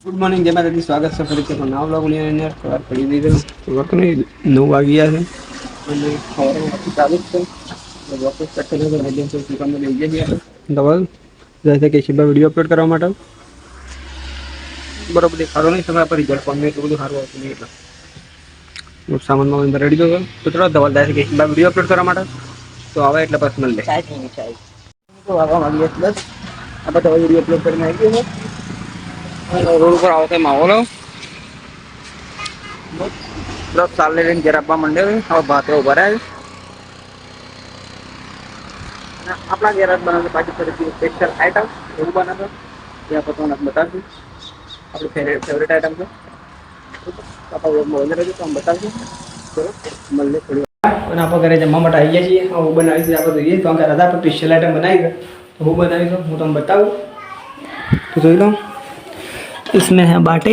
Good morning जय माता दी स्वागत है फरीથી પણ નવા વ્લોગ ની અંદર સવાર પડી ગઈ છે વર્ક નહીં 9 વાગ્યા છે અને સવારમાં ચાલુ જ છે વર્ક સ્ટાર્ટ કર્યો તો રેડિયન છે દુકાનમાં લઈ ગયા ડબલ જैसे કે શિબા વિડિયો અપલોડ કરવા માટે બરોબર દેખાડો નહીં સમય પર રિઝલ્ટ પણ એટલું બધું સારું આવતું નહીં એટલે સામાનમાં અંદર રેડી દો તો ચલો ડબલ જैसे કે શિબા વિડિયો અપલોડ કરવા માટે તો આવે એટલે બસ મળી લે ચાય પીની ચાય તો આવવા માંગીએ બસ આપણે તો વિડિયો અપલોડ કરીને આવી ગયો रोड पर आओ माहौल बस साल लेकिन जरा मंडे और बात उभा है अपना गैराज बना बाकी तरह स्पेशल आइटम वो बना था यहाँ पर तो बता दी अपने फेवरेट आइटम से तो हम बता दें चलो मिल थोड़ी आप घरे जमा मट आई जाइए वो बनाई आप જોઈએ તો કરા था स्पेशल आइटम बनाई तो वो बनाई तो હું તમને बताऊँ तो જોઈ લો इसमें है बाटो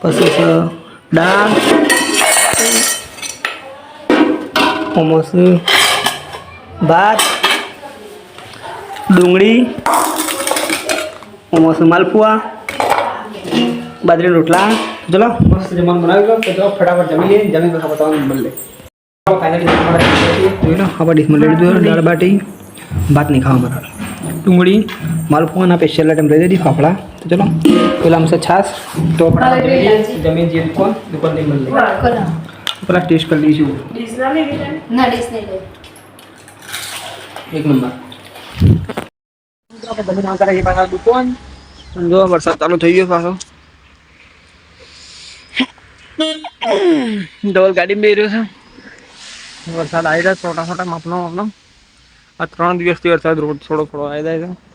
પછી दाल मोमोस भात डूंगળી मोमोस मालपुआ बाजरी रोटला चलो मस्त जमन बनावी लो तो फटाफट जमी ले जमी को बताओ बोल ले फाइनली જોઈ લો આપણે ડીશમાં લઈ લીધું દાળ બાટી ભાત નહીં ખાવા મારા डूंगળી मालपुआ ना स्पेशल आइटम ले दी फाफड़ा तो चलो पहला हमसे छाछ तो जमीन जी दुकान नहीं मिल रही पहला टेस्ट कर लीजिए ना डिश नहीं ले एक नंबर આપણે જમીન આવતા રહી પાછા દુકાન જો વરસાદ ચાલુ થઈ ગયો પાછો ડબલ ગાડી બે રહ્યો છે વરસાદ આવી રહ્યા છોટા છોટા માપનો આ 3 દિવસથી વરસાદ રોડ થોડો થોડો આવી જાય છે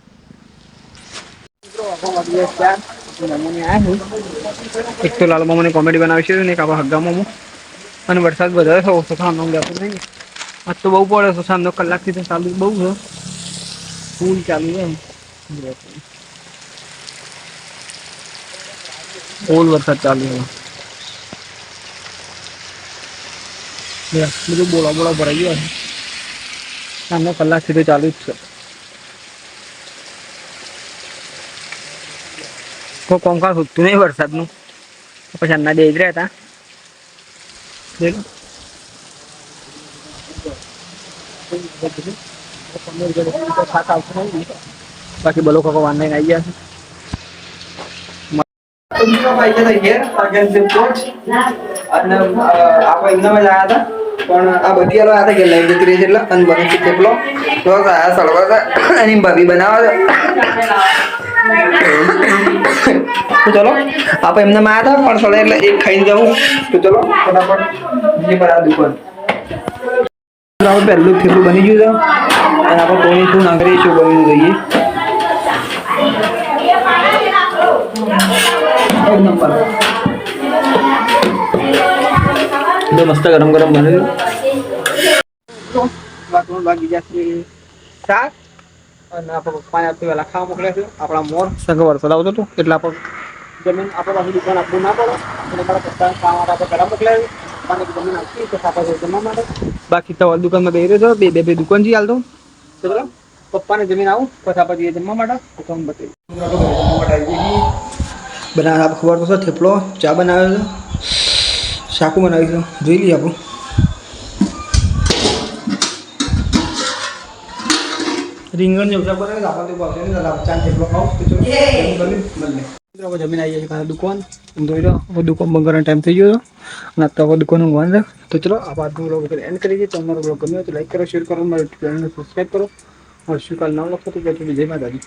એક તો લાલ મામાની કોમેડી બનાવી છે ને એક આપણા હગ્ગા મામો અને વરસાદ વધારે થયો ઓછો થવાનો જતો નહીં આજ તો બહુ પડે છે સાંજનો કલાકથી તો ચાલુ બહુ છે ફૂલ ચાલુ છે ફૂલ વરસાદ ચાલુ છે બધું બોળા ભરાઈ ગયો છે સાંજનો કલાકથી તો ચાલુ જ છે કોઈ કોંકાળ હોતું નહીં વરસાદનું પછી અન્ના બે જ રહ્યા હતા બાકી બલો કોકો વાન આવી ગયા છે પણ આ બધી આલો આતા કે લઈ જતી રહી છે એટલે અન બને છે થેપલો તો આ સળવા છે એની ભાભી બનાવે છે તો ચલો આપણે એમને માં હતા પણ સળે એટલે એક ખાઈને જવું તો ચલો ફટાફટ જે પર આ દુકાન આપણે પહેલું થેપલું બની ગયું છે અને આપણે કોઈ શું ના કરીએ શું બની જઈએ એક નંબર तो मस्त गरम गरम बने बाकी जैसे શાક અને આપણે પપ્પાને આપી વેલા ખાવા મોકલે છે આપણા મોર સંગ વરસાદ આવતો હતો એટલે આપણે જમીન આપણે પાછી દુકાન આપવું ના પડે એટલે મારા પપ્પાને ખાવા માટે આપણે ઘરે મોકલે પાણી જમીન આપી તો ખાવા જમવા માટે બાકી તો દુકાનમાં બેસી રહ્યો છો બે દુકાન જઈ હાલતો તો ચલો પપ્પાને જમીન આવું પછી આપણે જઈએ જમવા માટે તો તમને બતાવી બનાવ ખબર તો થેપલો ચા બનાવ્યો છે શાકું બનાવી જોઈ લઈએ આપણું રીંગણ જેવું શાક બનાવે આપણે તો ભાવશે નહીં ચાંદ થેપલો ખાવ તો ચલો બને જમીન આવી જાય પાછા દુકાન જોઈ લો હવે દુકાન બંધ કરવાનો ટાઈમ થઈ ગયો અને અત્યારે દુકાન ઊંઘવાનું છે તો ચલો આ આજનો બ્લોગ એન્ડ કરી દઈએ તમારો બ્લોગ ગમ્યો તો લાઈક કરો શેર કરો મારી ચેનલને સબસ્ક્રાઈબ કરો और शिवकाल नाम रखो तो जय माता दी।